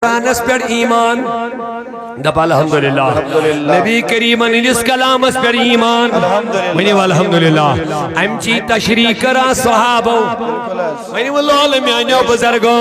قرآنس پر ایمان دب الحمدللہ نبی کریم انیس کلامس پر ایمان ونی والحمدللہ امچی تشریح کرا صحابہ ونی واللہ میانیو بزرگو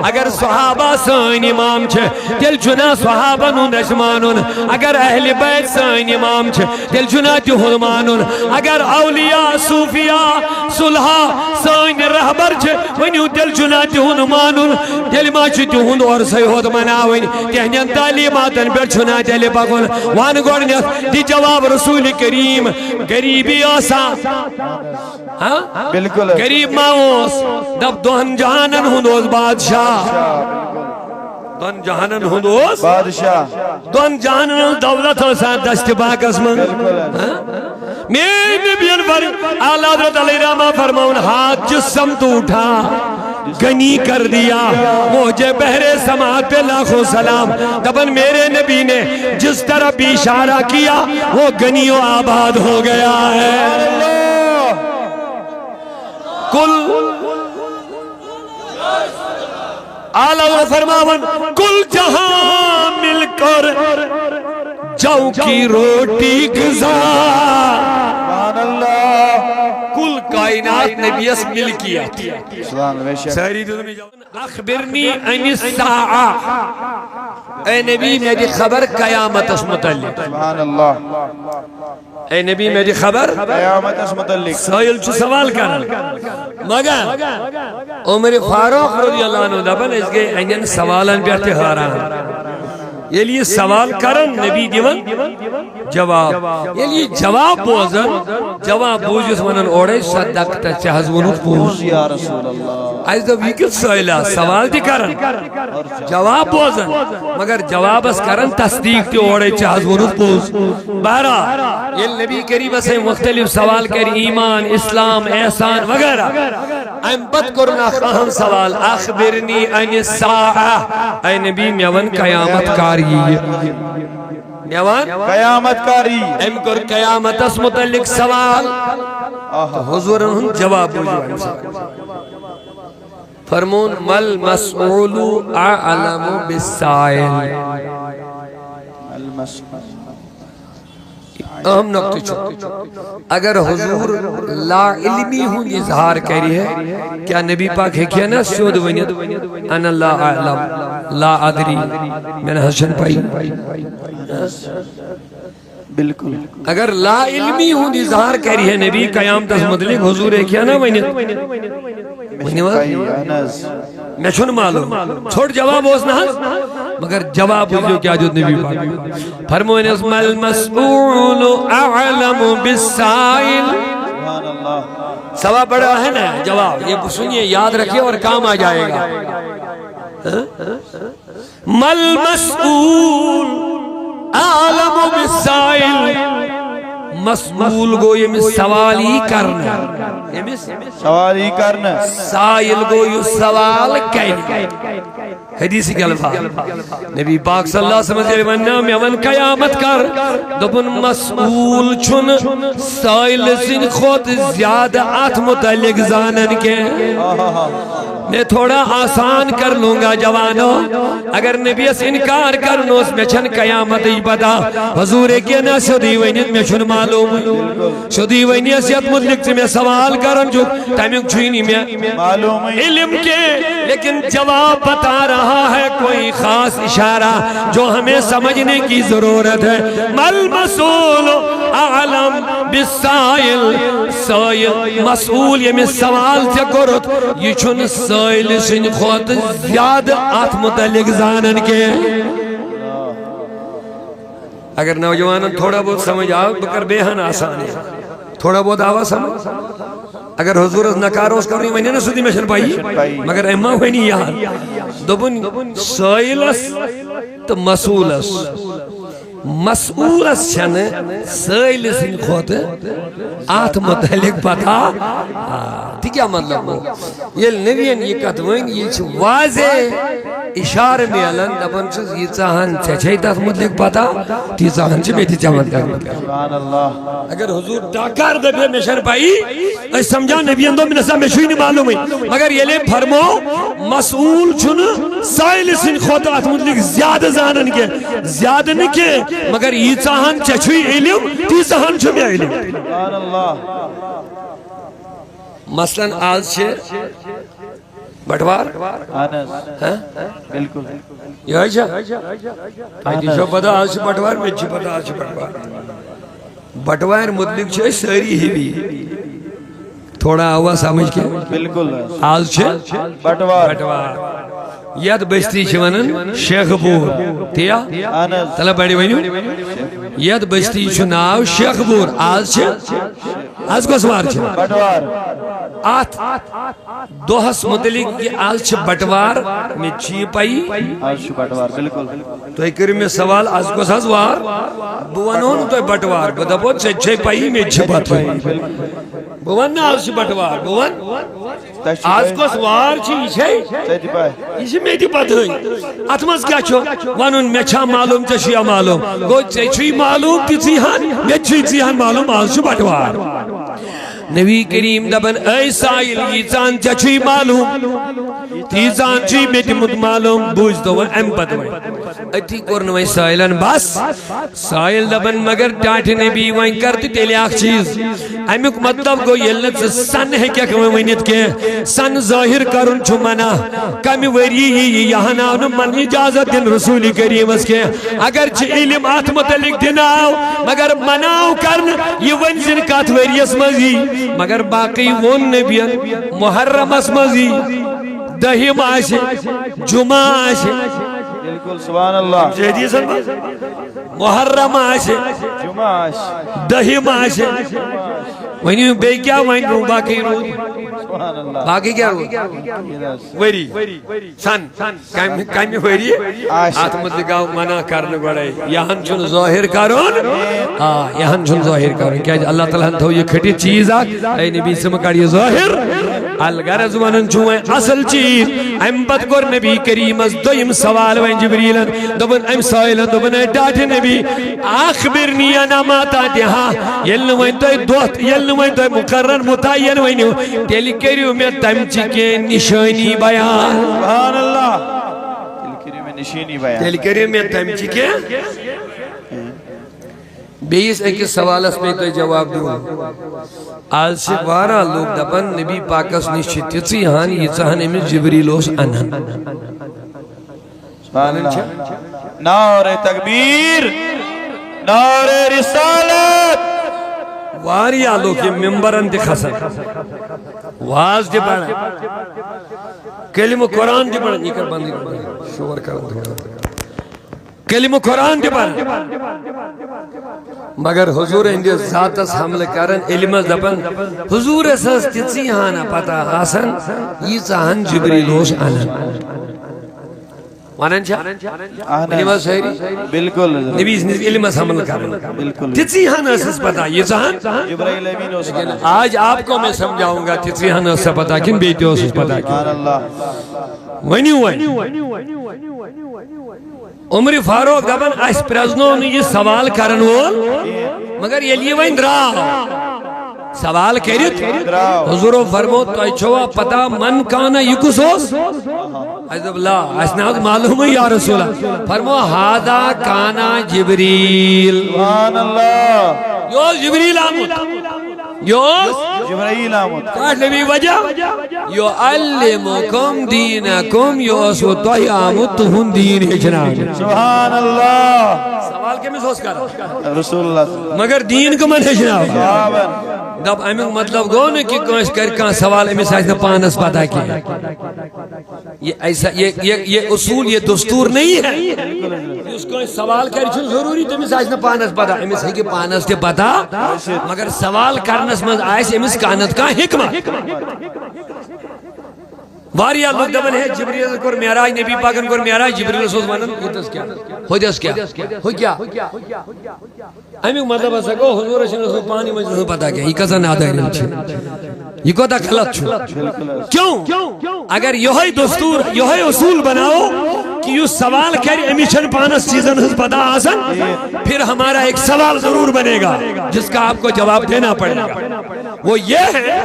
اگر صحابہ سین امام چھے دل چنا صحابہ نون دشمانون اگر اہل بیت سین امام چھے دل چنا تہن مانون اگر اولیاء صوفیاء صلحہ سین رہبر چھے ونیو دل چنا تہن مانون دل ما چھے تہن اور سیہود مناوین تہنین تعلیماتن پر چھنا دل پکن وان گوڑنیت دی جواب رسول کریم غریبی آسا بالکل غریب ماؤس دب دوہن جہانن ہندوز بادشاہ دوہن جہانن ہندوز بادشاہ دوہن جہانن دولت ہوسا دست باکس من میں نبیان پر اعلیٰ حضرت علیہ رحمہ فرماؤن ہاتھ جسم تو اٹھا گنی کر دیا موجے بحر سماعت پہ لاکھوں سلام دبن میرے نبی نے جس طرح بھی اشارہ کیا وہ گنی و آباد ہو گیا ہے کل اعلیٰ فرماون کل جہاں مل کر جو کی روٹی گزار سبحان اللہ کل کائنات نبیس مل کیا سبحان اللہ سہری دنمی جاؤں اخبرنی عن الساعہ اے نبی میری خبر قیامت اس متعلق سبحان اللہ اے نبی میری خبر قیامت اس متعلق سائل چو سوال کرنا مگر عمر فاروق رضی اللہ عنہ دبن اس کے انجن سوالن بیٹھے حیران یہ لیے سوال کرن نبی دیون جواب یہ لیے جواب بوزن جواب بوزیس ونن اوڑے صدقتا چہز ونت بوز یا رسول اللہ ایز دو ویکت سوئلہ سوال دی کرن جواب بوزن مگر جواب اس کرن تصدیق تی اوڑے چہز ونت بوز بہرا یہ نبی کریم سے مختلف سوال کر ایمان اسلام احسان وغیرہ ایم بد کرنا اہم سوال اخبرنی عن الساعہ اے نبی میون قیامت کاری میوان قیامت کاری ایم کر قیامت اس متعلق سوال حضور انہوں جواب بوجھو فرمون مل مسئول اعلم بالسائل اہم نقطہ چھو اگر حضور لا علمی ہوں اظہار کری ہے کیا نبی پاک ہے کیا نا سود ونید انا لا اعلم لا ادری میں نے حسن پائی بالکل اگر لا علمی ہوں اظہار کری ہے نبی قیامت اس مطلق حضور ہے کیا نا ونید میں چھن معلوم چھوڑ جواب ہوسنا مگر جواب ہوئی جو کیا جو نبی پاک فرموین اسم المسئول اعلم بالسائل سوا بڑا ہے نا جواب یہ سنیے یاد رکھیں اور کام آ جائے گا مل مسئول اعلم بالسائل مسئول گو یہ سوالی کرنا سوالی کرنا سائل گو یہ سوال کہنا حدیثی کے الفاظ نبی پاک صلی اللہ علیہ وسلم ونیا میں من قیامت کر دبن مسئول چھن سائل سن خود زیادہ آت متعلق زانن کے میں تھوڑا آسان کر لوں گا جوانو اگر نبی اس انکار کرنو اس میں چھن قیامت ہی پتا حضور کے نا شدی وینیت میں چھن معلوم شدی وینیت سیت مطلق سے میں سوال کرن جو ٹائمنگ چھوئی میں معلوم علم کے لیکن جواب بتا رہا ہے کوئی خاص اشارہ جو ہمیں سمجھنے کی ضرورت ہے مل مسئول اعلم بالسائل سائل مسئول یہ میں سوال سے کرت یہ چھن سائل سن خود زیادہ آت متعلق زانن کے اگر نوجوانن تھوڑا بہت سمجھ آؤ بکر بےہن آسان ہے تھوڑا بہت آواز سمجھ اگر حضور از نکاروس کرنی ونی نا سدی میں چھن پائی مگر اما ہوئی نہیں یاد دبن سائلس تو مسئولس مسئولس چھن سائل سن خود آت متعلق پتا تی کیا مطلب یہ نبیان یہ قدوین یہ واضح اشارہ میلن دپن چھس یہ ژاہن ژے چھے تتھ متعلق پتہ تی ژاہن چھ بیتی چمن کرن سبحان اللہ اگر حضور ڈاکار دبے میں شر پائی اس سمجھا نبی اندو میں نسا میں شوئی نہیں معلوم ہے مگر یہ لے فرمو مسئول چھن سائل سن خود ات متعلق زیادہ زانن کے زیادہ نہیں کے مگر یہ ژاہن ژے چھوئی علم تی ژاہن چھ میں علم سبحان اللہ مثلا آج چھ بٹوار بالکل یہ چھا تاکہ چھو پتا آج چھ بٹوار میں چھ پتا آج چھ بٹوار بٹوار مطلق چھے ساری ہی بھی تھوڑا آوا سمجھ کے بالکل آج چھ بٹوار یاد بستی چھ ونن شیخ پور تیا تلا بڑی ونیو یاد بستی چھ ناو شیخ پور آج چھ آج کو سوار چھ بٹوار آت دوہس متعلق کہ آج چھ بٹوار میں چھی پائی آج چھ بٹوار بالکل تو ایک کریم میں سوال آج کو سازوار بوانون تو بٹوار بدا بہت سے چھے پائی میں چھ بات ہوئی بوان نا آج چھ بٹوار بوان آج کو سوار چھ چھے اسے میں دی بات ہوئی اتمز کیا چھو وانون میں چھا معلوم چشیا معلوم گو چھوئی معلوم تی چیہان میں چھوئی چیہان معلوم آج چھ بٹوار نبی کریم دبن اے سائل یہ چان چچوی معلوم تی چان چی میٹی مت معلوم بوجھ دو ام پتوئی اتی کرنوئی سائلن بس سائل دبن مگر ٹاٹ نبی وائن کرتی تیلی آخ چیز امیک مطلب گو یلنت سن ہے کیا کمی وینت کے سن ظاہر کرن چھو منا کمی وری ہی یہاں ناو من اجازت دن رسول کریم اس کے اگر چھ علم آت متعلق دناو مگر مناو کرن یہ ونزن کات وریس مزی مگر باقی ون نبیان محرم اسمزی دہیم آشے جمعہ آشے بالکل سبحان اللہ جہدی سنبا محرم آشے جمعہ آشے دہیم آشے وینیو بے کیا وینیو باقی رو سبحان اللہ باقی کیا رو ویری سن کامی ویری آت مدلگاو منع کرنے بڑے یہاں چون ظاہر کرون یہاں چون ظاہر کرون کیا اللہ تعالیٰ تو یہ کھٹی چیز آگ اے نبی سمکار یہ ظاہر الگرز ونن چوئے اصل چیز ام بد گر نبی کریم از دویم سوال وین جبریلن دبن ام سائلن دبن اے ڈاٹ نبی آخبرنی انا ماتا دیہا یلن وین تو دوت یلن وین تو مقرر متعین وینیو تیلی کریو میں تمچی کے نشانی بیان سبحان اللہ تیلی کریو میں نشانی بیان تیلی کریو میں تمچی کے بیس ایک سوال اس میں تو جواب دوں آج سے بارہ لوگ دبن نبی پاکس نشتی تھی ہاں یہ چاہنے میں جبریلوس انہن سبحان اللہ نور تکبیر نور رسالت واری آلو کے ممبرن دی خسن واز دی بڑا کلمہ قرآن دی بڑا یہ کر بندی شور کرن تھوڑا کلمہ قرآن دی بڑا مگر حضور اندی ذاتس حمل کرن علم دبن حضور اساس تیسی ہانا پتا آسن یہ چاہن جبریلوس انہن وانن چھا علم سہری بالکل نبی اس علم حمل کرن بالکل تیسی ہانا اساس پتا یہ چاہن جبرائیل امین ہو سبحان آج آپ کو میں سمجھاؤں گا تیسی ہانا اساس پتا کن بیٹے ہو اساس پتا کن اللہ ونیو عمر فاروق دبن اس پرزنو نے یہ سوال کرن وول مگر یہ لیے وین دراو سوال کریت حضور فرمو تو چھوا پتا من کانا یکسوس حضرت اللہ اسناد معلوم ہے یا رسول اللہ فرمو ہادا کانا جبریل سبحان اللہ یو جبریل آمد یو جبرائیل آمد کاٹ لبی وجہ یو علمکم دینکم یو اسو توہی آمد تو ہن دین ہجنان سبحان اللہ سوال کے میں سوچ کر رسول اللہ مگر دین کو من ہجنان صحابن دب امیک مطلب گو نے کہ کوئی کر کان سوال امی سائز نے پانس پتا کیا یہ ایسا یہ اصول یہ دستور نہیں ہے اس کو سوال کر چھو ضروری تو امی سائز نے پانس پتا امی سائز کے پانس تے پتا مگر سوال کرنس مز آئیس امیس کانت کا حکمت واریا لوگ دبن ہے جبریل کور معراج نبی پاکن کور معراج جبریل سوز ونن یہ کیا ہو دس کیا ہو کیا امی مطلب اسا کو حضور شنو پانی میں پتہ کیا یہ کزا نہ دین یہ کوتا غلط چھو کیوں اگر یہی دستور یہی اصول بناؤ کہ یہ سوال کر امیشن پانس چیزن ہز پتا آسن پھر ہمارا ایک سوال ضرور بنے گا جس کا آپ کو جواب دینا پڑے گا. وہ یہ ہے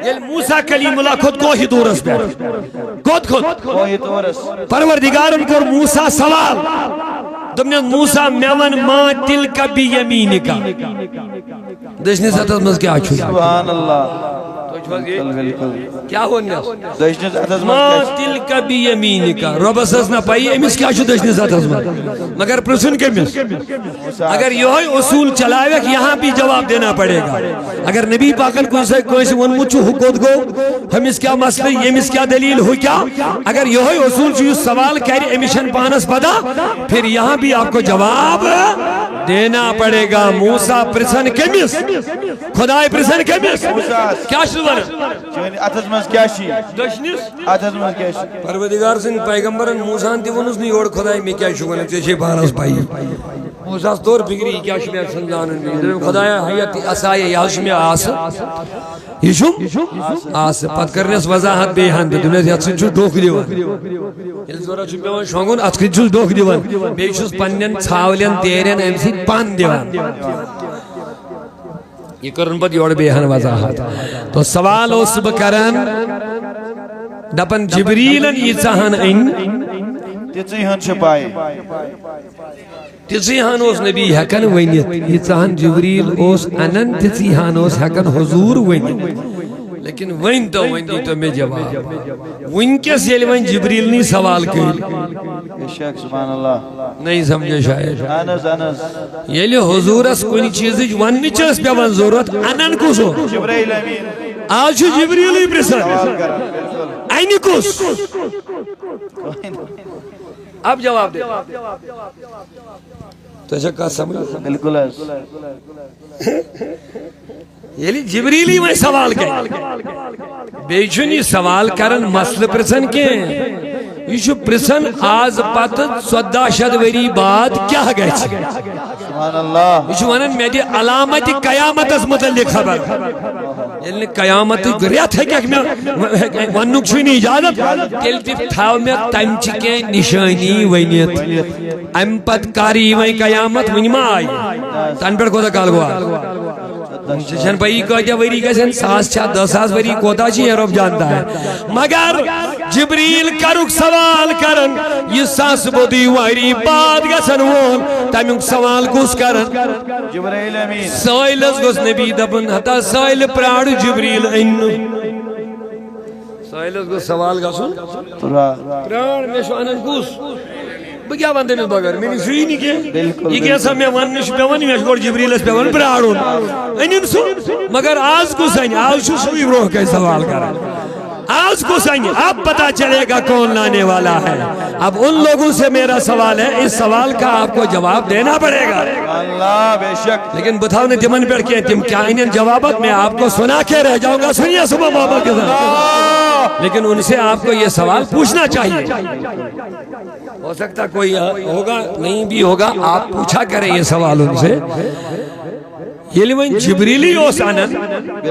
یہ موسیٰ کلیم اللہ خود کو ہی دورس پہ خود پروردگار ان کو موسیٰ سوال دمنے موسیٰ میون ما تلک بی یمینکا دشنی سطح مز کیا چھو سبحان اللہ کیا ہونا ما تلک بی یمینکا رب اساس نہ پائی امس کیا چھو دشنی سطح مز مگر پرسن کے مس اگر یہ اصول چلائے کہ یہاں بھی جواب دینا پڑے گا. اگر نبی پاکن کوئی سے ونمت چھو حقوق گو ہمس کیا مسئلہ یمس کیا دلیل ہو کیا اگر یہ اصول چھو سوال کر امیشن پانس پتا پھر یہاں بھی آپ کو جواب دینا پڑے گا. موسیٰ پرسن کمیس خدای پرسن کمیس کیا شروع اتھس مز کیا شی دشنیس اتھس مز کیا شی پروردگار سن پیغمبرن موسیٰ تی ونس نہیں اور خدای میں کیا شروع تے چھ پانس پائی موسیٰ طور فکری کیا شمی سنزانن میں خدای حیات اسائی یاشمی آس یشم آس پت کرنیس وضاحت بے ہند دنیس یاد سن چھو دوک دیوان یل زورا چھو بیوان شونگون اتکن چھو دوک دیوان بیشوز پنن چھاولین تیرین امسی پان دیوان یہ کرن پت یوڑ بے ہند وضاحت تو سوال اس بکرن دپن جبریلن یہ چاہن این تیچی ہن چھپائے تیسی ہان اس نبی حکن ونیت یہ چاہن جبریل اس انن تیسی ہان اس حکن حضور ونیت لیکن وین تو میں جواب وین کس یلی وین جبریل نہیں سوال کر شک سبحان اللہ نہیں سمجھے شاید انس یلی حضور اس کوئی چیز ون چیز پہ ون ضرورت انن کو سو جبرائیل امین آج جبریل ہی پرسن اینی کس اب جواب دے تو چکا سمجھ بالکل یعنی جبریلی میں سوال کر بیچنی سوال کرن مسئلہ پرسن کے یہ چھو پرسن آز پت 14 وری بعد کیا گئے سبحان اللہ یہ چھو ونن میں دی علامت قیامت اس متعلق خبر یعنی قیامت گریت ہے کہ میں ونک چھوئی نہیں اجازت تیل تیف تھاو میں تمچ کے نشانی وینیت ام پت کاری وین قیامت ونما آئی تن پر کوتا کال گوا چشن پائی کہتا وری کسن 10,000 وری کوتا چی رب جانتا ہے مگر جبریل کرک سوال کرن یہ ساس بودی وری بعد گسن وون تمیک سوال کس کرن جبرائیل امین سائلس گس نبی دبن حتا سائل پراڑ جبریل ان سائلس گس سوال گسن پراڑ میں شو انن کس بگیا بندے میں بگر میں نے سوئی نہیں کیا یہ کیسا میں ونش پہ ونی میں شکور جبریلس پہ ون پراڑون انن سو مگر آج کو سائن آج شو سوئی روح کا سوال کرا آج کو سائن اب پتا چلے گا کون لانے والا ہے. اب ان لوگوں سے میرا سوال ہے اس سوال کا آپ کو جواب دینا پڑے گا اللہ بے شک لیکن بتاؤ نے تمن پر کیا تم کیا انہیں جوابات میں آپ کو سنا کے رہ جاؤں گا سنیے صبح بابا کے ساتھ لیکن ان سے آپ کو یہ سوال پوچھنا چاہیے ہو سکتا کوئی ہوگا نہیں بھی ہوگا آپ پوچھا کریں یہ سوال ان سے یہ لیوین جبریلی اوس آنن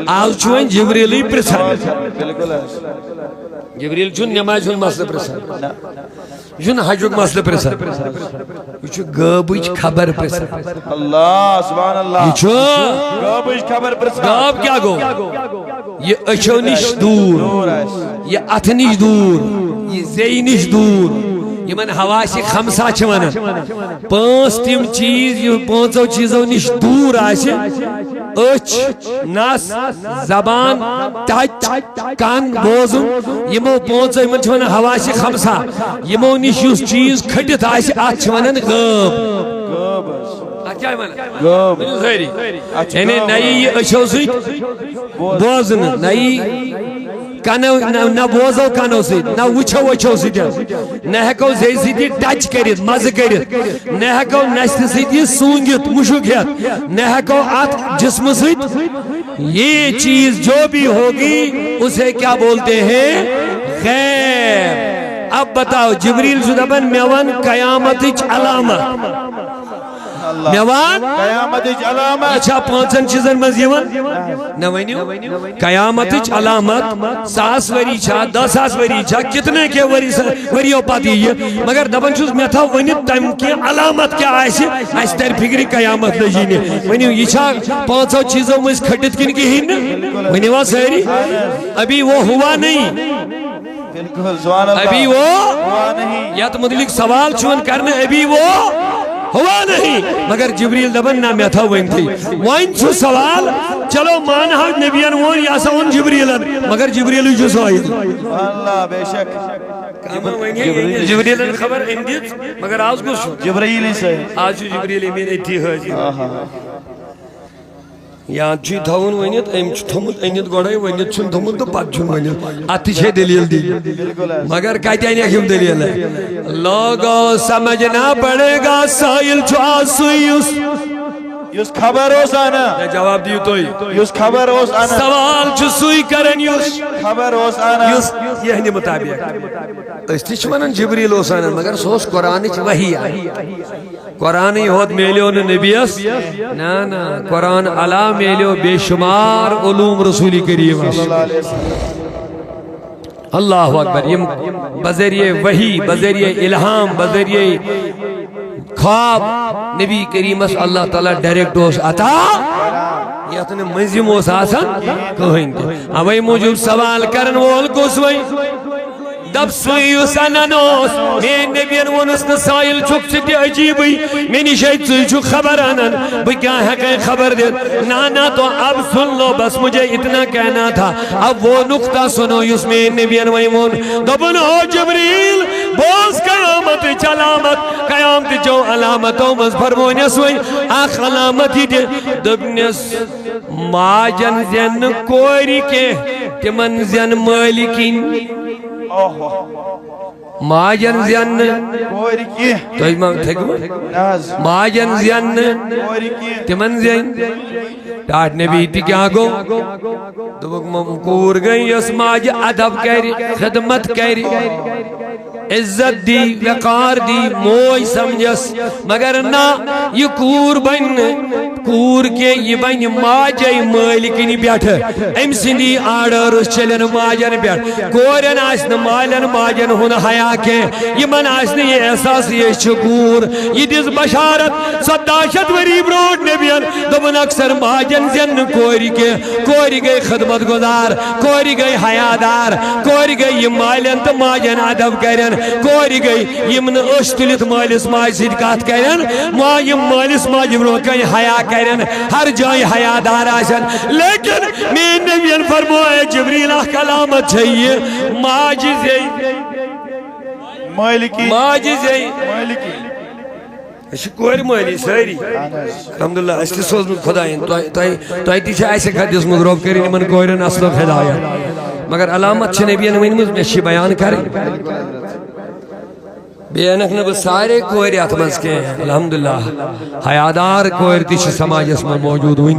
آج چوین جبریلی پرسن جبریل چون نماز چون مسئلہ پرسن چون حجوک مسئلہ پرسن یہ چو گابوچ خبر پرسن اللہ سبحان اللہ یہ چو گابوچ خبر پرسن گاب کیا گو یہ اچھو نش دور یہ اتھ نش دور یہ زی نش دور یہ من حواسی خمسہ چھوانا 5 تیم چیز یہ 5 چیزوں نش دور آئے اچھ ناس زبان ٹچ کان بوزن یہ مو 5 من چھوانا حواسی خمسہ یہ مو نش اس چیز کھٹت آئے آت چھوانا غاب کیا ہے مانا غاب یعنی نئی یہ اچھو سویت بوزن نئی نہ بوزو کانو سید نہ وچھو وچھو سید نہ ہکو زی سید ٹچ کرت مز کرت نہ ہکو نشت سید سونگت مشکت نہ ہکو آت جسم سید یہ چیز جو بھی ہوگی اسے کیا بولتے ہیں غیب. اب بتاؤ جبریل زدبن میوان قیامت علامت میوان قیامت علامت یہ چھا پانچن چیزن مز یوان نہ ونیو قیامت علامت 100 وری چھا 10,000 وری چھا کتنے کے وریو پاتی یہ مگر دبن چھوز میں تھا ونیو تم کی علامت کیا آئیسی اس تر فکری قیامت لجینے ونیو یہ چھا 500 چیزوں میں اس کھٹت کن کی ہی ونیو سہری ابھی وہ ہوا نہیں ابھی وہ یا تو مدلک سوال چون کرنے ابھی وہ ہوا نہیں مگر جبریل دبن نہ میں تھا وین تھی وین چھو سوال چلو مانہا نبیان وون یا سون جبریلن مگر جبریل جو سوائل اللہ بے شک جبریلن خبر اندیت مگر آج کو شو جبریل سے آج جبریل امین ایتی ہے جی یا چی تھاون ونیت ایم چھ تھمت اینیت گوڑائی ونیت چھن تھمت تو پت چھن ونیت آتی چھے دلیل دی مگر کہتے ہیں کیوں دلیل ہے لوگوں سمجھنا پڑے گا سائل چھو آسوئی یس خبر اوس آنا جواب دیو توی یس خبر اوس آنا سوال چھو سوئی کرن یس خبر اوس آنا یہ ہنی مطابق اس تیچ منن جبریل اوس آنا مگر سوس قرآن چھ وحی آئی قرآن ہی ہوت میلیو نبیس نا قرآن علا میلیو بے شمار علوم رسولی کریم اللہ اکبر یہ بذریعہ وحی بذریعہ الہام بذریعہ خواب نبی کریم اللہ تعالیٰ ڈائریکٹ ہوس عطا یہ اتنے منظم ہوس آسان کہیں دے ہمیں موجود سوال کرن وول کو سوئی دب سوئی سننوس میں نبیان ونس نسائل چھک سٹی عجیبی میں نشاید سوئی چھک خبر آنن بھئی کیا ہے کہ خبر دے نانا تو اب سن لو بس مجھے اتنا کہنا تھا اب وہ نقطہ سنو یس میں نبیان ویمون دبن ہو جبریل بوز قیامت چلامت قیامت جو علامتوں مز فرمونی سوئی آخ علامت ہی دے دبنس ماجن زین کوری کے تمن زین مالکین ماجن زین تو امام تھکم ماجن زین تمن زین ٹاٹ نبی تی کیا گو دبک ممکور گئی اس ماج ادب کری خدمت کری عزت دی وقار دی موئی سمجھس مگر نا یہ کور بن کور کے یہ بن ماجی مالکنی بیٹھ ام سندی آڈر چلن ماجن بیٹھ کورن آسن مالن ماجن ہن حیا کے یہ من آسن یہ احساس یہ شکور یہ دس بشارت 17 وری بروٹ نبیان دبن اکثر ماجن زین کوری کے کوری گئی خدمت گزار کوری گئی حیادار کوری گئی یہ مالن تو ماجن ادب کرن کوری گئی یمن اشتلت مالس ماج سید کات کرن ما یم مالس ماج برو کئی حیا کرن ہر جائے حیادار آسن لیکن میں نبیان فرمائے جبریل علامت چاہیے ماج زی مالکی ماج زی مالکی اچھا کوئی مالی ساری الحمدللہ اس کی سوزن خدایین تو ایتی چھے ایسے خدیس مدروب کریں من کوئرن اصل خدایت مگر علامت چھے نبیان وینمز میں شی بیان کریں بیانک نب سارے کوئر اتمز کے ہیں الحمدللہ حیادار کوئر تیچ سماج اس میں موجود ہوئی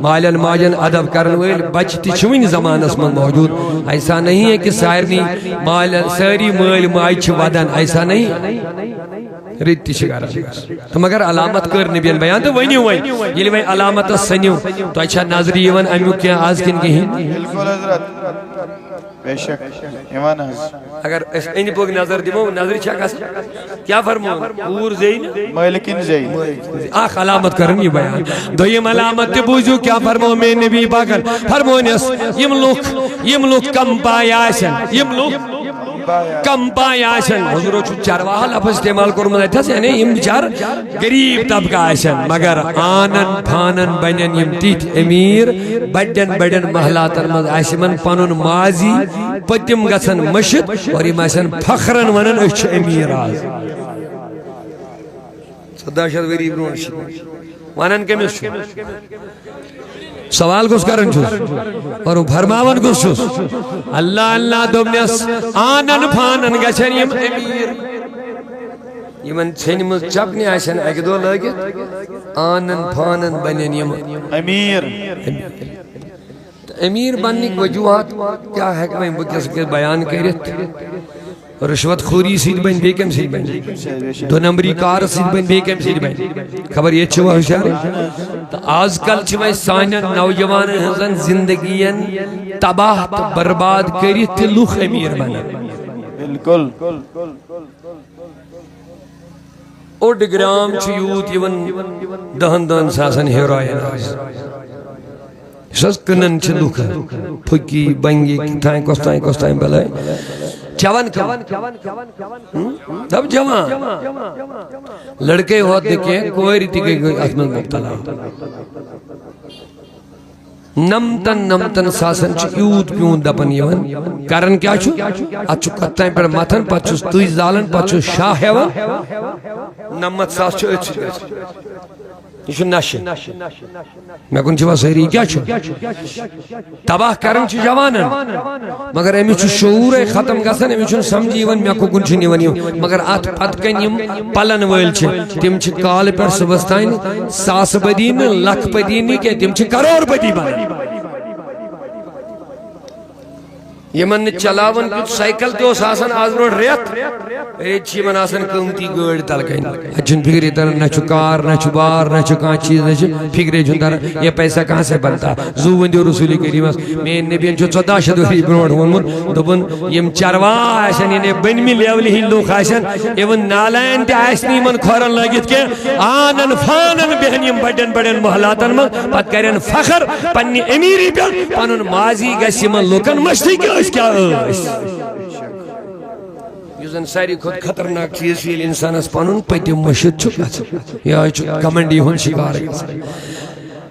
مالن ماجن ادب کرن ویل بچ تیچ ہوئی زمان اس میں موجود ایسا نہیں ہے کہ ساری مال ماج ودن ایسا نہیں ریتی شکارا تو مگر علامت کر نبیان بیان تو وینی ہوئی یہ لئے علامت سنیو تو اچھا ناظری ایوان امیو کیا آز کن کی ہیں بالکل حضرت بے شک ایمان حضرت اگر اینی پوک نظر دیمو نظری چھا کسا کیا فرمو پور زین مالکین زین آخ علامت کرن یہ بیان دویم علامت بوجو کیا فرمو میں نبی باکر فرمونیس یم لوگ کم پائی آشن یم لوگ کم پائی آشن حضورو چھو چارواہ لفظ استعمال کرو مدد تھا سے یم بچار گریب طبقہ آشن مگر آنن پھانن بنن یم تیت امیر بڑن محلاتن مد آشمن پانن ماضی پتیم گسن مشد اور یم آشن فخرن ونن اچھ امیر آز 17 وری برون شد ونن کمیس چھو سوال کس کرن چھوس اور فرماون کس چھوس اللہ اللہ دوبنیس آنن پھانن گچھن یم امیر یمن چھن مز چپنی آشن اکی دو لگت آنن پھانن بنین یم امیر امیر بننے کی وجوہات کیا ہے کہ میں بکس کے بیان کرت رشوت خوری سید بن بے کم سید بن دو نمبری کار سید بن بے کم سید بن خبر یہ چھوا ہوشار آج کل چھوائے سانیہ نوجوان ہزن زندگین تباہ برباد کری تلوخ امیر بنا بالکل اوڈ گرام چھ یوت یون دہن ساسن ہیروین آز سس کنن چھ لوکھ پھکی بنگی کتائیں بلائیں جوان دب جوان لڑکے ہوت دیکھیں کوئی ریتی گئی اثمن مبتلا نمتن ساسن چھ یوت پیون دپن یون کارن کیا چھو اچھو کتائیں پر ماتن پچھو توی زالن پچھو شاہ ہیون نمت ساس چھو اچھو یہ چھو نشہ میں کن چھوا سہری کیا چھو تباہ کرن چھو جوانن مگر امی چھو شعور ختم گسن امی چھو سمجھی ون میں کن چھو نیونی مگر آت پت کنیم پلن ویل چھو تم چھو کال پر سبستائن ساس بدین لکھ بدینی کہ تم چھو کرور بدی بانی یہ من چلاون کچھ سائیکل تو ساسن آزرون ریت ایک چی من آسن قومتی گوڑ تلکین اچھن فکری تر نچو کار نچو بار نچو کان چیز نچو فکری جن تر یہ پیسہ کہاں سے بنتا زو وندیو رسولی کریم اس میں نبیان چو 14 شدوری بروڑ ہون دبن یم چروا آشن یعنی بنمی لیولی ہی لوگ آشن ایون نالین تی آشنی من کھورن لگت کے آنن فانن بہن یم بڑن محلاتن من پت کرن فخر پنی امیری پر پنن ماضی گسی من لوکن مشتی کے اس کیا اس یوزن ساری خود خطرناک چیز فیل انسان اس پانون پیتی مشد چکا یا کمنڈی ہون شکار گا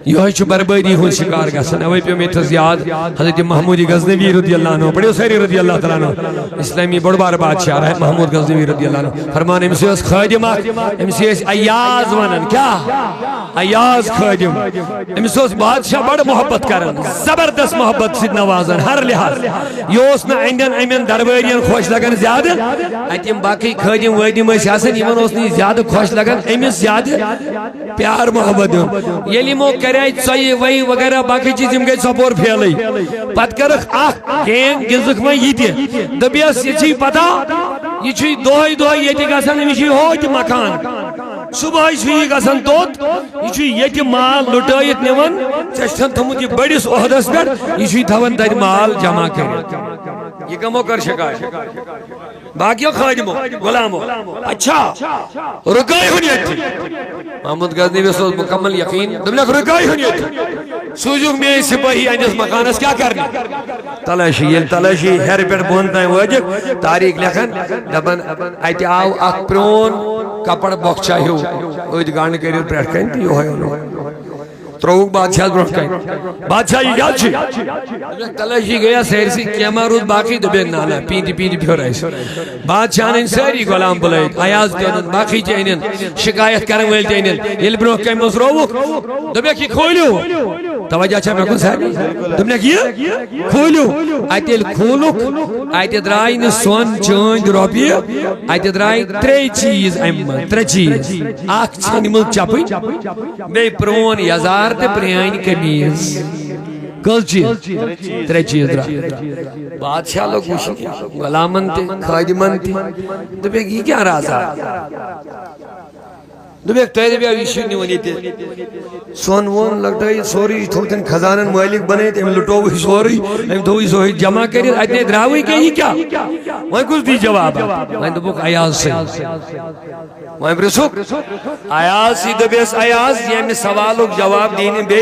یہ چھو بربادی ہون شکار گا سن اوی پہ میتھز یاد حضرت محمود غزنوی رضی اللہ عنہ بڑے ساری رضی اللہ تعالیٰ عنہ اسلامی بڑ بار بادشاہ رہا ہے محمود غزنوی رضی اللہ عنہ فرمان امسی اس خادم امسی اس ایاز ونن کیا ایاز خادم امسی اس بادشاہ بڑ محبت کرن زبردست محبت سید نوازن ہر لحاظ یہ اس نا اینڈن ایمن دربارین خوش لگن زیادہ ایتیم باقی خادم ویدیم اس یاسن ایمن اس نہیں زیادہ خوش لگن ایمن زیادہ پیار محبت دن یہ لیمو کرے چاہیے وہی وغیرہ باقی چیزیں گئی سپور پھیلی پت کرخ گیم گزک میں یہ تھی دبیس یہ چھی پتا یہ چھی دوہی یہ تھی گسن یہ چھی ہوت مکان صبح چھی گسن توت یہ چھی یہ تھی مال لٹائیت نیون چشتن تھمت یہ بڑیس عہدس پر یہ چھی تھون تر مال جمع کر یہ کمو کر شکایت باقیوں خادموں غلاموں اچھا رکائی ہونیت تھی محمود غزنوی بھی سوز مکمل یقین دملک رکائی ہونیت تھی سوجوک میں سپاہی آئینس مکانس کیا کرنی تلاشی ہر پیڑ بونتا ہے واجب تاریخ لکھن دبن ایتی آو اک پرون کپڑ بخشا ہو اوید گانے کریل پریٹ کہیں تو یہ ہوئے تروک بادشاہ برخ کہیں بادشاہ یہ یاد چھے تلاشی گیا سیر سی کیما روز باقی دبین نالا پیندی پھر رہی بادشاہ نے ساری غلام بلائید آیاز دیونن باقی چینن شکایت کرن ویل چینن یہ برخ کہیں مصروک دبیا کی کھولیو توجہ چھا میں کن ساری تم نے کیا کھولو آئیتیل کھولوک آئیتی درائی نے سون چونج روپی آئیتی درائی تری چیز ایمان تری چیز آکھ چھنی ملک چاپی بے پرون یزار تے پریائن کمیز کل چیز تری چیز درائی بادشاہ لوگ گوشی غلامن تے خادمن تے تو بے یہ کیا رازا دبیک تیرے بھی آویشی نہیں ونی تے سون وون لگتا ہے سوری تھوکتن خزانن مالک بنے تے ہم لٹو ہوئی سوری ہم تو ہوئی سوری جمع کری اتنے دراوی کہ یہ کیا وہاں کچھ دی جواب وہاں دبوک آیاز سے وہاں برسوک آیاز سی دبیس آیاز یہ ہمیں سوالوک جواب دینے بے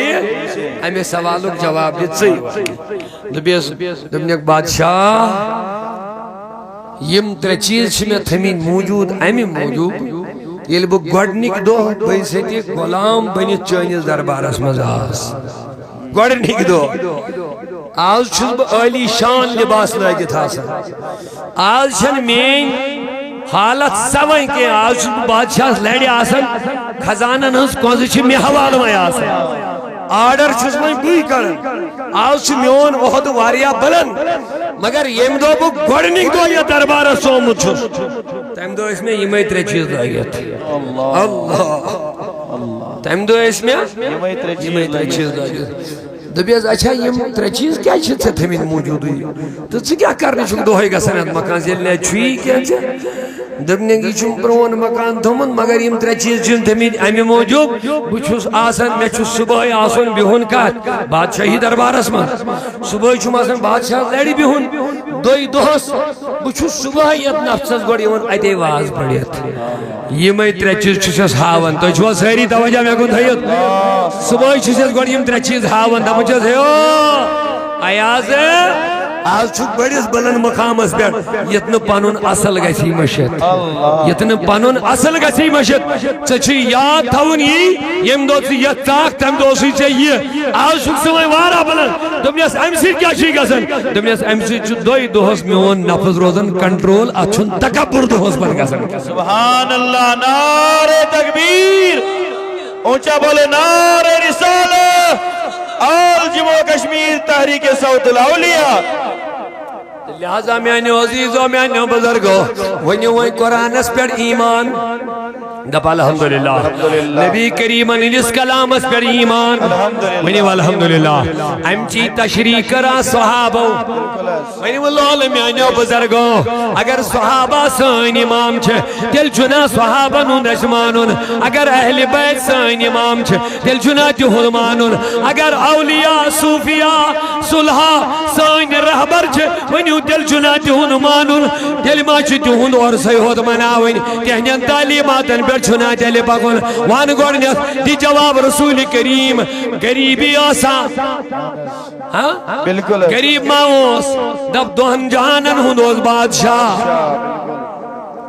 ہمیں سوالوک جواب دیت سی دبیس دبنیک بادشاہ یم تر چیز میں تھمین موجود امی موجود یہ لبو گوڑنک دو بیسیتی غلام بنیت چینیز دربارس مزاز گوڑنک دو آج چھز با عالی شان لباس لگت آسا آج چھن مین حالت سوائن کے آج چھز با بادشاہ لیڈی آسا خزانن ہنس کونسی چھ میں حوال میں آسا آرڈر چھز میں بوئی کرن آج چھ میون احد واریا بلن مگر یم دو بو گوڑنک دو یا دربارہ سومت چھز تیم دو اس میں یہ میں ترے چیز لائیت اللہ تیم دو اس میں یہ میں ترے چیز لائیت دبیز اچھا یم ترے چیز کیا چھ ژے تھمت موجودی تو ژٕ کیا کرنے چھُکھ دۄہے گژھان اتھ مکانس ییٚلہِ نہٕ چھُیی کینٛہہ ژےٚ دوٚپنکھ یہِ چھُم پرون مکان تھومُت مگر یم ترے چیز چھِنہٕ تھمٕتۍ امہِ موٗجوٗب بہٕ چھُس آسان مےٚ چھُ صبحٲے آسُن بِہُن کتھ بادشاہی دربارس منٛز صبحٲے چھُم آسان بادشاہس لرِ بِہُن دۄہس بہٕ چھُس صبحٲے یتھ نفسس گۄڈٕ یِوان اتے واز پٔرِتھ یمے ترے چیز چھُس ہاوان تُہۍ چھُوا سٲری توجہ مےٚ کُن تھٲیِتھ صبحٲے چھُس گۄڈٕ یم ترے چیز ہاوان دپان چھس ہے ایاز آج چھُکھ بٔڑِس بلند مقامس پٮ۪ٹھ یتھ نہٕ پنُن اصل گژھی مٔشِتھ یتھ نہٕ پنُن اصل گژھی مٔشِتھ ژےٚ چھُے یاد تھاوُن یی ییٚمہِ دۄہ ژٕ یتھ ژاکھ تمہِ دۄہ اوسُے ژےٚ یہِ آز چھُکھ ژٕ وۄنۍ واریاہ بلند دوٚپنس امہِ سۭتۍ کیٛاہ چھُے گژھان دوٚپنس امہِ سۭتۍ چھُ دۄہس میون نفس روزان کنٹرول اتھ چھُنہٕ تکبر دۄہس پتہٕ گژھان سبحان اللہ نعرہ تکبیر اونچا بولے نعرہ رسالہ آل جموں کشمیر تحریک صوت الاولیاء لہذا میانیو عزیزو میانیو بزرگو ونیو وی قرآنس پر ایمان دپ الحمدللہ نبی کریم انیس کلام اس پر ایمان ونیو الحمدللہ امچی تشریح کرا صحابو ونیو اللہ میانیو بزرگو اگر صحابہ سین امام چھے دل چنا صحابہ نون رشمانون اگر اہل بیت سین امام چھے دل چنا تیہن مانون اگر اولیاء صوفیاء صلحہ سین رہبر چھے ونیو دل چنا تیہن مانون دل ما چھے تیہن اور سیہود مناوین تیہنین تعلیماتن پر چھنا دل پاکون وان گوڑنیت دی جواب رسول کریم غریبی آسان بالکل غریب ماؤس دب دوہن جہانن ہندوز بادشاہ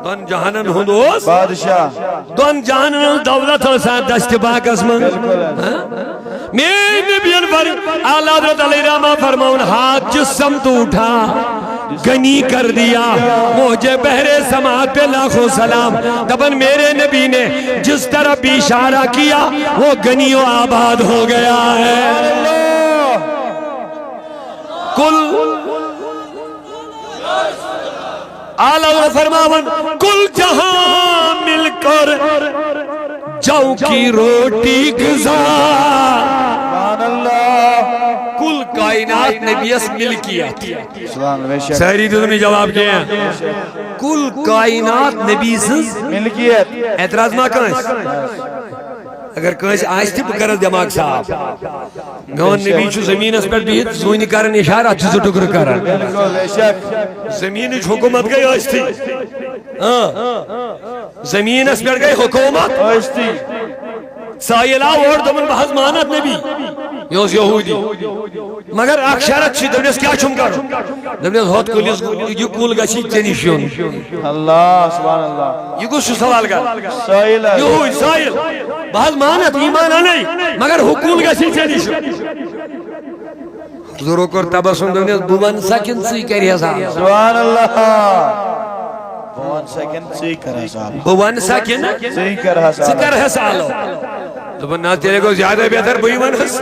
دون جہانن ہندوز بادشاہ دون جہانن دولت آسان دست باقس من میں نبیان پر اعلیٰ حضرت علیہ رحمہ فرماؤن ہاتھ جسم تو اٹھا گنی کر دیا موجے بحر سماعت پہ لاکھوں سلام دبن میرے نبی نے جس طرح بھی اشارہ کیا وہ گنی و آباد ہو گیا ہے کل اعلیٰ فرماون کل جہاں مل کر جو کی روٹی گزار سبحان اللہ کل کائنات نبیس ملکیت سبحان اللہ سہری تو تمہیں جواب کیا ہیں کل کائنات نبیس ملکیت اعتراض ما کنس اگر کنس آئیس تھی بکرد دماغ صاحب گون نبی چھو زمین اس پر بیت زوینی کرن اشارہ چیزو ٹکر کرن بالکل بے شک زمین حکومت گئی آئیس تھی زمین اس پر گئی حکومت آئیس تھی سائلہ اور دمن بحث مانت نبی یوز یہودی مگر اک شرط چھ دمنیس کیا چھم کرو دمنیس ہوت کلیس یہ کول گشی چنیشون اللہ سبحان اللہ یہ کچھ سوال کر سائل یہوی سائل بحث مانت ایمان نہیں مگر حکول گشی چنیشون ضرور کر تبسم دمنیس بوان سکن سی کری حساب سبحان اللہ بوان سکن سی کر حساب بوان سکن سی کر حساب سکر حسالو دبن ناس تیرے کو زیادہ بہتر بوئی منس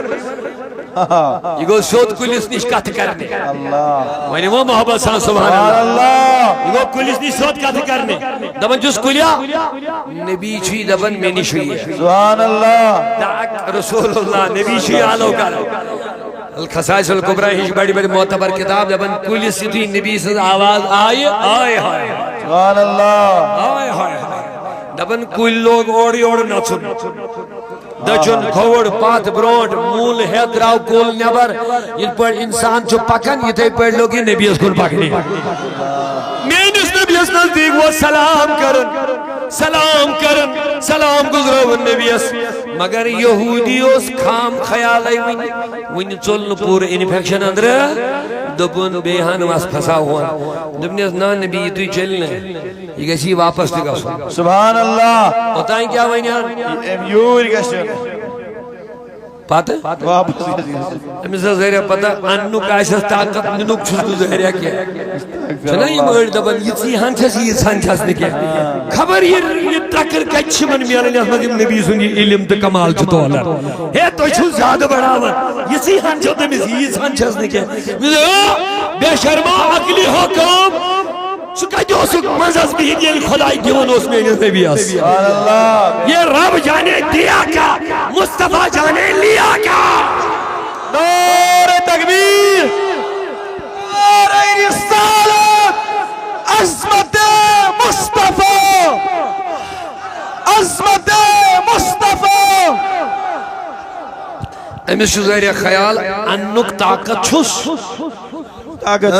یہ گو سود کلیس نیش کت کرنے اللہ وینی وہ محبت سان سبحان اللہ یہ گو کلیس نیش سود کت کرنے دبن جس کلیا نبی چھوئی دبن میں نشوئی ہے سبحان اللہ دعک رسول اللہ نبی چھوئی آلو کر الخصائص القبرہ ہیچ بڑی بڑی معتبر کتاب دبن کلیس سی تھی نبی سے آواز آئے آئے آئے سبحان اللہ آئے آئے دبن کوئی لوگ اوڑی اوڑ نہ سن دچن کھوڑ پات بروٹ مول ہے دراو کول نبر یہ پر انسان جو پکن یہ تے پر لوگی نبی اس کول پکنی میں اس نبی اس نزدیک وہ سلام کرن سلام گزرو نبی اس مگر یہودی اس خام خیال ہے ون چلن پور انفیکشن اندر دبن بیہن واس پھسا ہوا دبن اس نا نبی تو چلنے یہ کسی واپس لگا سو سبحان اللہ بتائیں کیا وینیان یور گشن پاتے واپس ہمیں سے ظاہرہ پتا انو کاشت طاقت ننوک چھسکو ظاہرہ کیا چنا یہ مرد دبن یہ سی ہنچس یہ سنچس نکیا خبر یہ تکر کچھ من میانا نیاز مدیم نبی سنگی علم تا کمال چھتو اللہ ہے تو چھو زیادہ بڑھاون یہ سی ہنچو دمیز یہ سنچس نکیا بے شرما عقلی حکم سکا جو سک مزز بھی دل خدای دیون اس میں نبی اس یہ رب جانے دیا کا مصطفیٰ جانے لیا کا نعرہ تکبیر، نعرہ رسالت، عظمت مصطفیٰ، عظمت مصطفیٰ. امس چھ ظاہر خیال انک طاقت چھس طاقت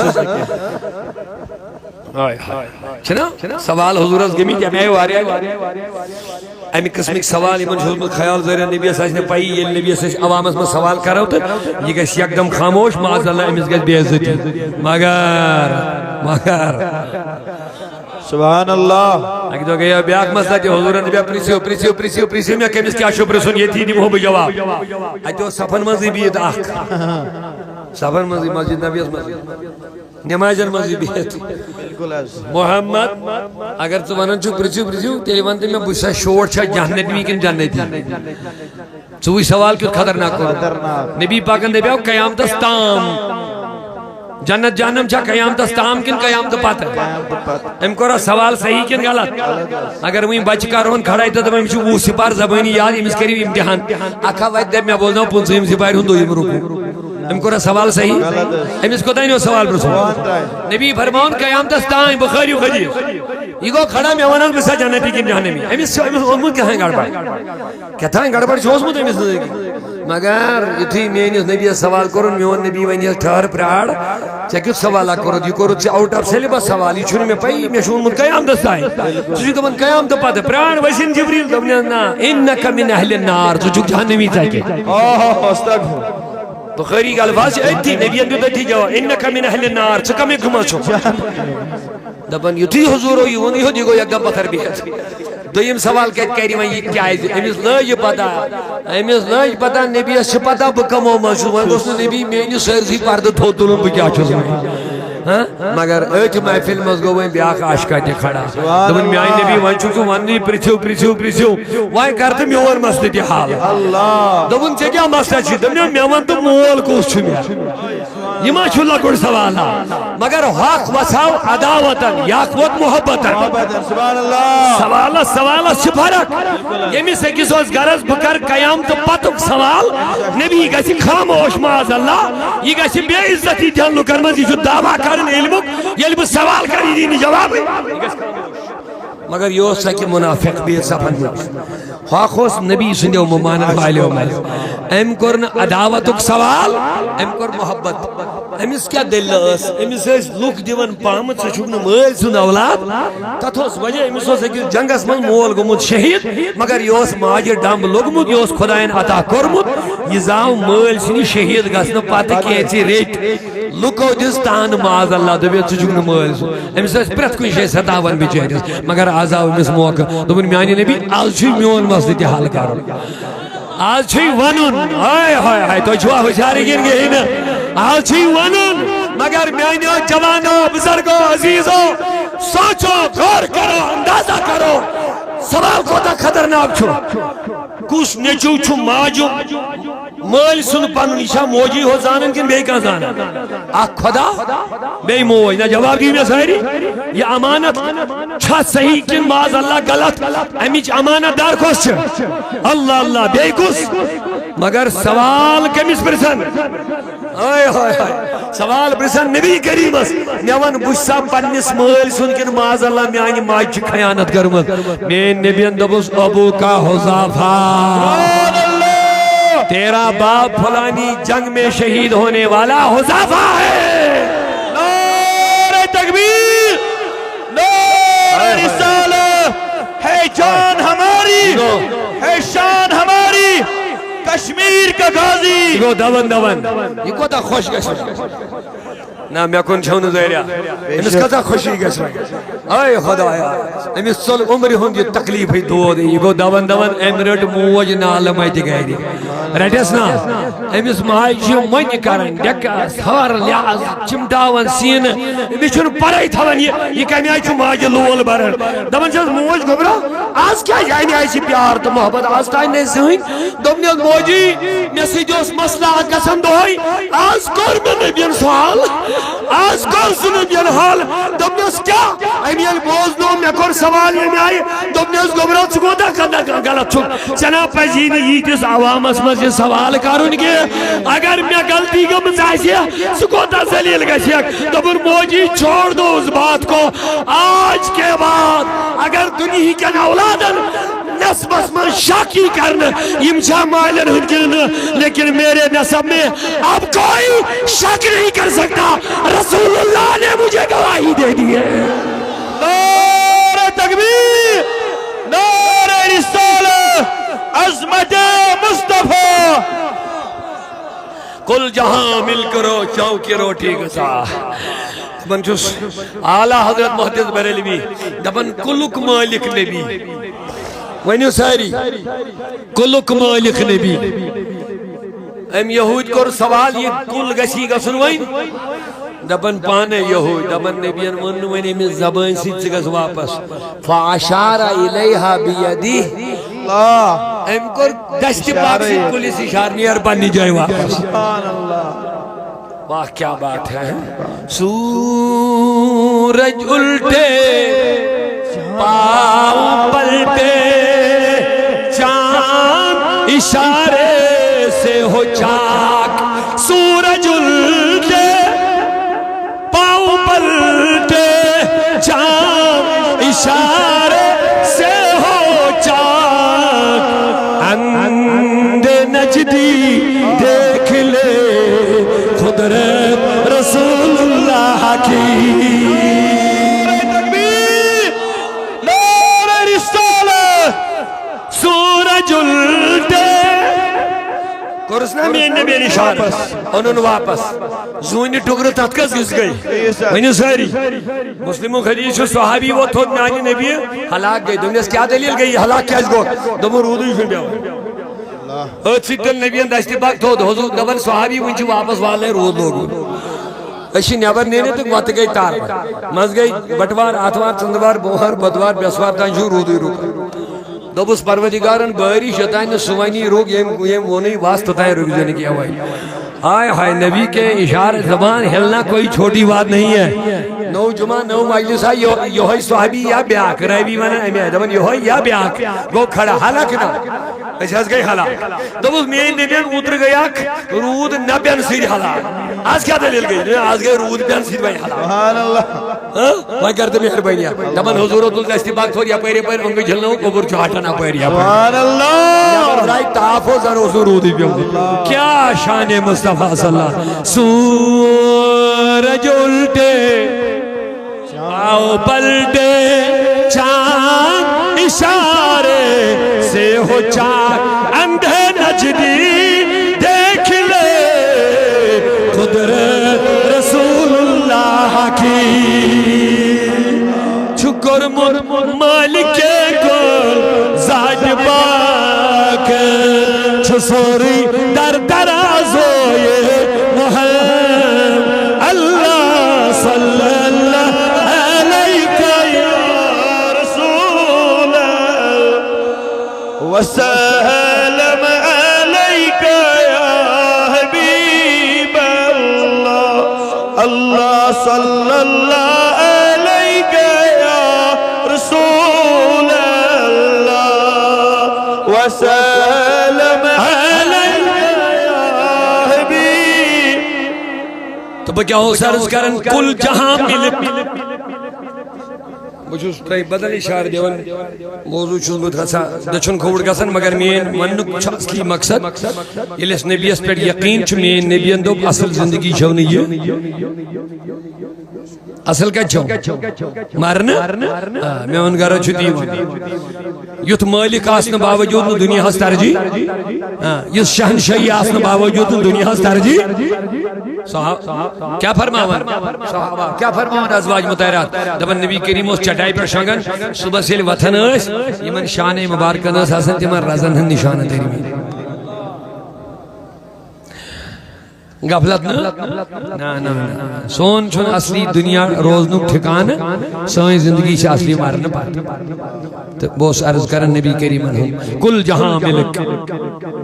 چھنا سوال حضورس گمی کہ میں واریا امی قسمک سوال یمن چھوزمت خیال ظاہر نبی اس نے پائی یہ نبی اس عوامس میں سوال کرو تو یہ گژھِ یکدم خاموش معاذ اللہ امس گژھِ بے عزتی مگر سبحان اللہ. اگر تو گیا بیاک مسئلہ کہ حضور نبی پریسیو میں کمیس کیا شو پریسون یہ تھی دمو بجواب اچھو سفن مزی بیت آخ سفن مزی مسجد نبی اس مسجد نمازن مزی بیت محمد اگر تو ونن چھو پریسیو تیلی ونتے میں بسا شور چھا جہنت بھی کن جنتی چوئی سوال کیوں خطرناک کرو نبی پاکن دے بیاو قیامت استام جنت جہنم چھا قیامت استام کن قیامت پاتر ام کورا سوال صحیح کن غلط اگر وہیں بچ کارون کھڑائی تو میں چھو وہ سپار زبانی یاد امس کری امتحان اکھا وائد دے میں بولنا ہوں پونسیم سپار ہوں دو رکو ام کورا سوال صحیح امس کو دائنو سوال برسو نبی فرماؤن قیامت استام بخاری و خجیر یہ کو کھڑا میں ونن بسا جنتی کن جہنمی امس امت کہاں گڑبڑ کہتا ہے گڑبڑ چھوز مت امس نزدیکی مگر یتھی میں نبی سوال کرن میون نبی ونی ٹھہر پراڑ ژے کیُتھ سوالا کوٚرُتھ یہِ کوٚرُتھ ژےٚ آوُٹ آف سیلبس سوال یہِ چھُنہٕ مےٚ پَیی مےٚ چھُ ووٚنمُت قیامتس تانۍ ژٕ چھُکھ دپان قیامتہٕ پتہٕ پرٛار ؤسِن جبریٖل دوٚپنَس نہ اِنَّکَ مِن اہلِ النار ژٕ چھُکھ جہنمی ژَکہِ بخاری کا الفاظ چھِ أتھی نبیَن دیُت أتھی جواب اِنَّکَ مِن اہلِ النار ژٕ کَمہِ گُمَس چھُکھ دپان یُتھُے حضوٗرو یہِ ووٚن یہِ گوٚو یکدم پتھر بِہِتھ دویم سوال کہت کری وہیں یہ کیاز امس لج پتہ نبی اس پتہ بہ کمو مجھو وہیں گوس نبی میانی سرزی پرد تھو تلن بہ کیا چھس مگر ایت محفل مز گو وہیں بیاکھ عاشقہ تہ کھڑا دپن میانی نبی وہیں چھو ونی پرژھو وہیں کر تہ میون مسئلہ تہ حال دپن ژےٚ کیاہ مسئلہ چھی دپن مےٚ ون تہ مول کُس چھُ مےٚ یہ ما چھُ لۄکُٹ سوال مگر حق وساو عداوتن یک ووت محبتن سوالس چھ فرق یمس أکس اوس غرض بہ کر قیامت پتک سوال نبی گژھِ خاموش معاذ اللہ یہ گژھِ بے عزتی دین لُکن منٛز یہ چھُ دعویٰ کرن علمک ییٚلہِ بہ سوال کر یہ دی جواب مگر یہ اوس کہ منافق بے صفن حق اوس نبی سندیو ممانن والیو منٛز أمۍ کوٚر نہٕ عداوتک سوال أمۍ کوٚر محبت امس کیا دل اس امس لوک دیون پامت ژٕ چھُکھ نہٕ مٲلۍ سُنٛد اولاد تتھ اوس وجہ امس اوس أکِس جنگس منٛز مول گوٚمُت شہید مگر یہ اوس ماجہِ ڈمب لوٚگمُت یہ اوس خۄدایَن عطا کوٚرمُت یہ زاو مٲلۍ سٕنٛدِ شہید گژھنہٕ پتہٕ کینٛژِ ریٚتۍ لُکو دِژ تانہٕ معاذ اللہ دٔپِتھ ژٕ چھُکھ نہٕ مٲلۍ سُنٛد أمِس ٲسۍ پرٛٮ۪تھ کُنہِ جایہِ ستاوان بِچٲرِس مگر آز آو أمِس موقعہٕ دوٚپُن میانہِ نبی آز چھُے میون مسلہٕ تہِ حل کرُن آز چھُے ونُن ہاے ہاے ہاے تُہۍ چھُوا ہُشارٕ کِنہٕ گٔیے نہٕ آز چھُے ونُن مگر میانیو جوانو بزرگو عزیزو سوچو غور کرو اندازہ کرو سوال کوتاہ خطرناک چھُ کُس نیٚچوٗ چھُ ماجُک مٲلۍ سُنٛد پنُن یہِ چھا موجی ہوت زانان کِنہٕ بیٚیہِ کانٛہہ زانان اکھ خۄدا بیٚیہِ موج نہ جواب دِیِو مےٚ سٲری یہِ امانت چھا صحیح کِنہٕ معاذ اللہ غلط امِچ امانت دار کۄس چھِ اللہ اللہ بیٚیہِ کُس مگر سوال کٔمِس پرژھن ہاے ہاے ہاے سوال پرژھن نبی کریمس مےٚ ون بہٕ چھُسا پننِس مٲلۍ سُنٛد کِنہٕ معاذ اللہ میانہِ ماجہِ چھِ خیانت کٔرمٕژ میٲنۍ نبیَن دوٚپُس ابوٗ کا حذافہ تیرا باپ فلانی جنگ میں شہید ہونے والا حذافہ ہے نعرہ تکبیر نعرہ رسالت ہے جان ہماری ہے شان ہماری کشمیر کا غازی گو دون یہ کوتا خوش گژھِ نہ مےٚ کُن چھو نہٕ ظٲہریا أمِس کۭژاہ خوشی گژھِ آے خۄدایا أمِس ژوٚل عمرِ ہُنٛد یہِ تکلیٖفٕے دود یہِ گوٚو دون أمۍ رٔٹ موج نالہٕ متہِ گرِ رٹس نا أمِس ماجہِ چھِ مۄنہِ کران ڈٮ۪کس ہار لحاظ چِمٹاوان سیٖنہٕ أمِس چھُنہٕ پرے تھاوان یہِ کمہِ آیہِ چھُ ماجہِ لول بران دپان چھس موج گوٚبرا آز کیٛازِ آیہِ نہٕ اَسہِ پیار تہٕ محبت آز تانۍ نہٕ زٕہٕنۍ دوٚپنس موجی مےٚ سۭتۍ اوس مسلہٕ اکھ گژھان دۄہے آز کوٚر مےٚ نبیَن سُہ آج کل سنو بیان حال دوبنیس کیا ایمیل بوزنو میں کور سوال یہ میں آئی دوبنیس گبرو چکو دا کندہ غلط چھو چنا پزین ییتیس عوامس مز مز یہ سوال کرن کہ اگر میں غلطی گمز سہ کوتا ذلیل گھک دپن موجی چھوڑ دو اس بات کو آج کے بعد اگر دنیا کے اولادن نسبس من شاکی کرنا امشا مالن ہنکن لیکن میرے نسب میں اب کوئی شک نہیں کر سکتا رسول اللہ نے مجھے گواہی دے دی ہے نعرہ تکبیر نعرہ رسالہ عظمت مصطفیٰ کل جہاں مل کرو چونکی روٹی گزا دپن چھس اعلیٰ حضرت محدث بریلوی دپن کلک مالک نبی ونیو ساری کلک مالک نبی ام یہود کور سوال یہ کل گسی گسن وین دپن پانے یہود دپن نبیان ون ونی من زبان سی چگس واپس فاشار الیہا بیدی ام کور دست پاک سی پولیس اشار نیر بنی جائے واپس سبحان اللہ واہ کیا بات ہے سورج الٹے پاؤں پلٹے چاند اشارے سے ہو چاک سورج الٹے پاؤں پلٹے چاند اشارے سے ہو چاک اندھ نجدی دیکھ لے قدرت رسول اللہ کی سورج الٹے کورسنا میں نبی نشان انہوں واپس زونی ٹکر تتکس گس گئی ونیو ساری مسلموں خدیش صحابی وہ تھوڑ میانی نبی ہلاک گئی دنیاس کیا دلیل گئی ہلاک کیا اس گو دمو رودو ہی شن بیاو ات سیدل نبیان داشتی باق تھوڑ حضور دبن صحابی ونچی واپس والے رود لوگو اشی نیبر نینے تک وات گئی تار مز گئی بٹوار آتوار چندوار بوہر بدوار بیسوار تانشو رودو ہی روکا دوبس پروردگارن باری شتائن سوانی روگ یم وہ نہیں واسطہ تائیں روگ جانے کیا ہوئی آئے ہائے نبی کے اشارہ زبان ہلنا کوئی چھوٹی بات نہیں ہے نو جمعہ نو مجلسہ یوہی صحابی یا بیاک رائبی مانا امی دبن یوہی یا بیاک گو کھڑا حالک نا ایسے ہز گئی حلاک دوبس میں نبیان اتر گیا رود نبیان سیر حلاک آج کیا دلیل گئی آج گئی رود بیان سیر بھائی حلاک سبحان اللہ وہاں کرتے مہر بھائییا دبن حضورت اللہ استباق تھوڑی اپیرے پر انگو جھلنا ہوں قبر چوہٹنا پہریا پر سبحان اللہ یا برزائی تحفظ اور حضورودی بیوں کیا شان مصطفیٰ صلی اللہ سورج الٹے پاؤں پلٹے چاند اشارے سے ہو چاک اندھے نجدی دیکھ لے قدرت رسول اللہ کی شکر مالک کل ذات پاک چھسوری در درازوئے محمد اللہ صلی اللہ وسلم عليك يا حبيب الله الله صلى الله عليك يا رسول الله وسلم عليك يا حبيب تو بکیا ہو سرز کرن کل جہاں ملک بچوس ترائی بدل اشار دیون موضوع چوز بود خسا دچن کھوڑ گسن مگر مین منک چھاس کی مقصد یہ اس نبی اس پر یقین چھ مین نبیان دو اصل زندگی چھو نہیں ہے اصل کا چھو مارنا میں ان گارا چھو دیون یوت مالک آسن باوجود دنیا ہس ترجی یس شہنشاہی آسن باوجود دنیا ہس ترجی کیا فرماون صحابہ کیا فرماون ازواج مطہرات دبن نبی کریم اس چٹائی پر شنگن صبح سے وطن اس یمن شان مبارکن اس حسن تیمن رزن ہن نشانہ تیری میں غفلت نا سون چھن اصلی دنیا روزنو ٹھکان سوئیں زندگی سے اصلی مارنا پاتا بوس عرض کرن نبی کریم ہم کل جہاں ملک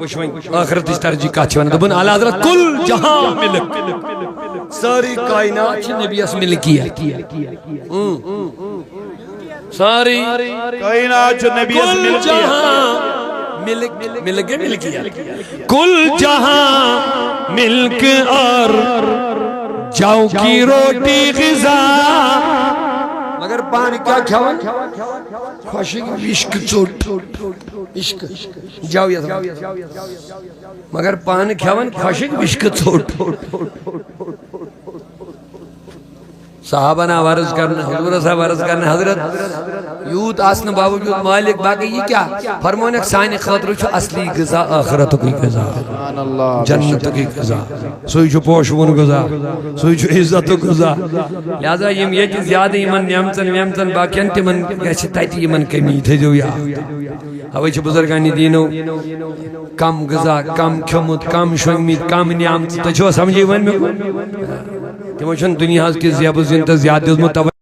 وشویں آخرت اس ترجی کا چھوانا دبن اعلیٰ حضرت کل جہاں ملک ساری کائنات چھے نبی اس ملکی ہے ساری کائنات چھے نبی اس ملکی ہے کل جہاں ملک اور جو کی روٹی غذا مگر پانی کیا کھاون خوشک عشق چوٹ عشق جاؤ مگر پانی کھاون خوشک عشق چوٹ صحابہ نے عرض کرنا حضور صاحب عرض کرنا حضرت یوت آسن باوجود مالک باقی یہ کیا فرمونے سانی خاطر چھو اصلی غذا آخرت کی غذا جنت کی غذا سوئی چھو پوشون غذا سوئی چھو عزت غذا لہذا یہ چیز زیادہ ایمن نیمتن باقیان تیمن گیچے تیتی ایمن کمی تھے جو یا ہوئی چھو بزرگانی دینو کم غذا کم کھمت کم شنگمید کم نیامت تو چھو سمجھے ون میں تیمو چھن دنیا کی زیب و زینت زیادہ متوجہ